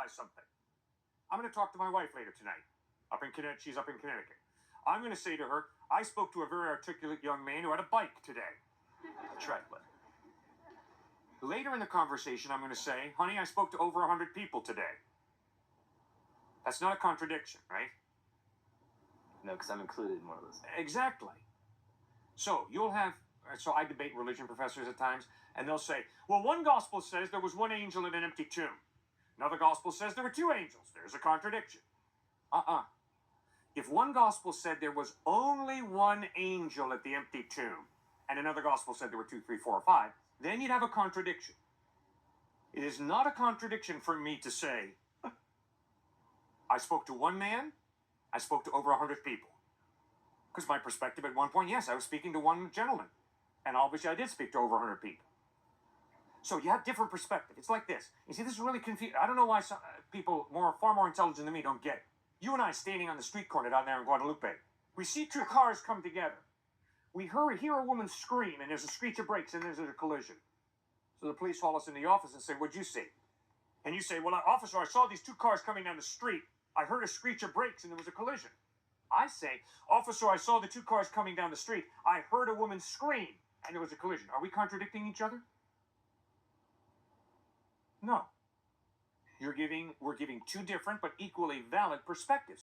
clarify something. I'm going to talk to my wife later tonight. She's up in Connecticut. I'm going to say to her, I spoke to a very articulate young man who had a bike today. Treadlet. Later in the conversation, I'm going to say, honey, I spoke to over 100 people today. That's not a contradiction, right? No, because I'm included in one of those. Exactly. So I debate religion professors at times, and they'll say, well, one gospel says there was one angel in an empty tomb. Another gospel says there were two angels. There's a contradiction. If one gospel said there was only one angel at the empty tomb, and another gospel said there were 2, 3, 4, or 5, then you'd have a contradiction. It is not a contradiction for me to say, I spoke to one man, I spoke to over 100 people. Because my perspective at one point, yes, I was speaking to one gentleman. And obviously I did speak to over 100 people. So you have different perspective. It's like this. You see, this is really confusing. I don't know why some people far more intelligent than me don't get it. You and I standing on the street corner down there in Guadalupe. We see two cars come together. We hear a woman scream, and there's a screech of brakes, and there's a collision. So the police haul us in the office and say, what'd you see? And you say, well, officer, I saw these two cars coming down the street. I heard a screech of brakes, and there was a collision. I say, officer, I saw the two cars coming down the street. I heard a woman scream, and there was a collision. Are we contradicting each other? No. We're giving two different but equally valid perspectives.